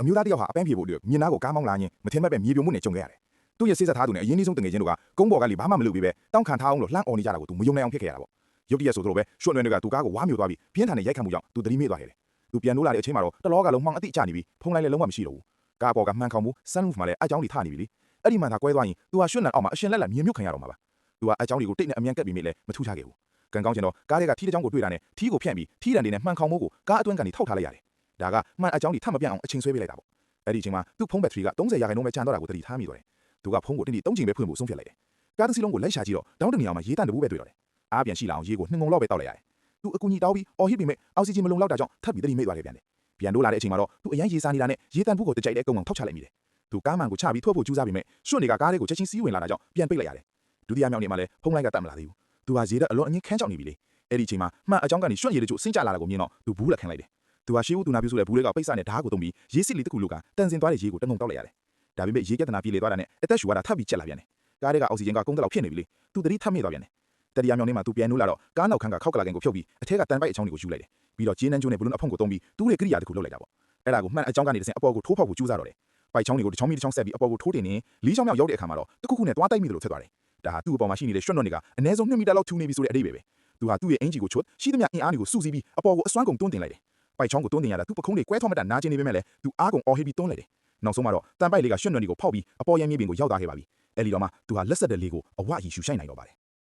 အမျိုးသားတစ်ယောက်ဟာအပန်းဖြေဖို့အတွက်မြင်နာကိုကားမောင်းလာရင်မထင်မှတ်ပဲမြေပြိုမှုနဲ့ကြုံခဲ့ရတယ်။သူ့ရဲ့စိတ်ဆက်ထားသူနဲ့အရင်းနှီးဆုံးတငယ်ချင်းတို့ကကုန်းပေါ်ကလေဘာမှမလုပ်ပြီးပဲတောင်းခံထားအောင်လို့လှမ်းអော်နေကြတာကိုသူမယုံနိုင်အောင်ဖြစ်ခဲ့ရတာပေါ့။ရုတ်တရက်ဆိုတော့ပဲရွှွန့်လွင်တွေကသူကားကိုဝါမျိုးသွားပြီးပြင်းထန်တဲ့ရိုက်ခတ်မှုကြောင့်သူသတိမေ့သွားခဲ့တယ်။သူပြန်လို့လာတဲ့အချိန်မှာတော့တလောကလုံးမှောင်အတိကျနေပြီးဖုန်းလိုက်လည်းလုံးဝမရှိတော့ဘူး။ကားပေါ်ကမှန်ခေါင်မှု sunroof မှာလည်းအကြောင်းတွေထနေပြီလေ။အဲ့ဒီမှန်သာကွဲသွားရင်သူဟာရွှွန့်လန်အောက်မှာအရှင်လက်လက်မြေမြုပ်ခံရတော့မှာပါ။သူကအကြောင်းတွေကိုတိတ်နဲ့အမြန်ကပ်ပြီးမိလဲမထူးခြားခဲ့ဘူး။ကံကောင်းချင်တော့ကားတွေကထီးတစ်ချောင်းကိုတွေ့တာနဲ့ထီးကိုဖြန့်ပြီးထီးတန်တွေနဲ့မှန်ခေါင်မှုကိုကားအတွင်းကနေထောက်ထားလိုက်ရတယ်။ဒါကမှန်အကြောင်းတွေထပ်မပြတ်အောင်အချိန်ဆွဲပေးလိုက်တာပေါ့။အဲ့ဒီအချိန်မှာသူ့ဖုန်းဘက်ထရီက30%ပဲကျန်တော့တာကိုသတိထားမိတော့တယ်။သူကဖုန်းကိုတင်း3ချိန်ပဲဖွင့်ဖို့ဆုံးဖြတ်လိုက်တယ်။ကားတစ်စီးလုံးကိုလိုက်ရှာကြည့်တော့တောင်းတနေအောင်မှာရေးတန်တဘူးပဲတွေ့တော့တယ်။အားပြန်ရှိလာအောင်ရေးကို2 ငုံလောက်ပဲတောက်လိုက်ရတယ်။သူအကူကြီးတောင်းပြီးအော်ဟစ်ပြီးမဲ့အောက်ဆီဂျင်မလုံလောက်တာကြောင့်ထပ်ပြီးသတိမိတ်သွားခဲ့ပြန်တယ်။ပြန်လို့လာတဲ့အချိန်မှာတော့သူအရင်ရေးစားနေတာနဲ့ရေးတန်ဘူးကိုတကြိုက်တဲ့အကုန်အောင်ထောက်ချလိုက်မိတယ်။သူကားမှန်ကိုချပြီးထွက်ဖို့ကြိုးစားပြီးမဲ့ရွှွန့်တွေကကားလေးကိုချက်ချင်းစီးဝင်လာတာကြောင့်ပြန်ပိတ်လိုက်ရတယ်။ဒုတိယမြောက်နေ့မှာလည်းဖုန်းလိုက်ကတတ်မလာသေးဘူး။သူဟာရေးတဲ့အလွန်အငင်းခန်းချောက်နေပြီလေ။အဲ့ဒီအချိန်မှာမှန်အကြောင်းကနေရွှွန့်ရည်တချို့ဆင်းကျလာတာကိုမြင်တော့သူဘူးလက်ခံလိုက်တယ်။သူဟာရှေးဦးသူနာပြုဆိုတဲ့ဘူးလေးကပိတ်စနဲ့ဓာတ်ကိုတုံးပြီးရေးစစ်လီတစ်ခုလိုကတန်စင်သွားတဲ့ရေးကိုတငုံတောက်လိုက်ရတယ်။ဒါပေမဲ့ရေးပြဿနာပြေလေသွားတာနဲ့အသက်ရှူရတာထပ်ပြီးကျက်လာပြန်တယ်။ကားတွေကအောက်ဆီဂျင်ကကုန်တက်လောက်ဖြစ်နေပြီလေ။သူသတိထပ်မိသွားပြန်တယ်။တတိယမြောက်နေ့မှာသူပြန်နိုးလာတော့ကားနောက်ခန်းကခောက်ကလာကန်ကိုဖြုတ်ပြီးအထက်ကတန်ပိုက်အချောင်းတွေကိုယူလိုက်တယ်။ပြီးတော့ဂျင်းနှန်းကျိုးနဲ့ဘလူးအဖုံးကိုတုံးပြီးတူးတဲ့ကိရိယာတစ်ခုလုပ်လိုက်တာပေါ့။အဲ့ဒါကိုမှန်အကြောင်းကနေတစ်ဆင့်အပေါ်ကိုထိုးဖောက်ဖို့ကြိုးစားတော့တယ်။ပိုက်ချောင်းတွေကိုတစ်ချောင်းပြီးတစ်ချောင်းဆက်ပြီးအပေါ်ကိုထိုးတင်နေလီးချောင်းမြောက်ရောက်တဲ့အခါမှာတော့တစ်ခုခုနဲ့သွားတိုက်မိတယ်လို့ဖြစ်သွားတယ်။ဒါဟာသူ့အပေါ်မှာရှိနေတဲ့ရွှွန့်လွန်တွေကအနည်းဆုံး2 မီတာလောက်ထူနေပြီဆိုတဲ့အဓိပ္ပာယ်ပဲ။သူဟာသူ့ရဲ့အင်ဂျီကိုချွတ်ရှိသမျှအင်အားတွေကိုစုစည်းပြီးအပေါ်ကိုအစွမ်းကုန်တွန်းတင်လိုက်တယ်။ပိုက်ချောင်းကိုတွန်းတင်ရတာသူ့ပခုံးတွေကွဲထွက်မတတ်နာကျင်နေပေမဲ့လည်းသူအားကုန်အော်ဟစ်ပြီးတွန်းလိုက်တယ်။နောက်ဆုံးမှာတော့တန်ပိုက်လေးကရွှွန့်လွန်တွေကိုဖောက်ပြီးအပေါ်ရန်မြေပြင်ကိုရောက်သွားခဲ့ပါပြီ။အဲ့ဒီတော့မှသူဟာလက်ဆက်တဲ့လေးကိုအဝအီရှူရှိုက်နိုင်တော့ပါတယ်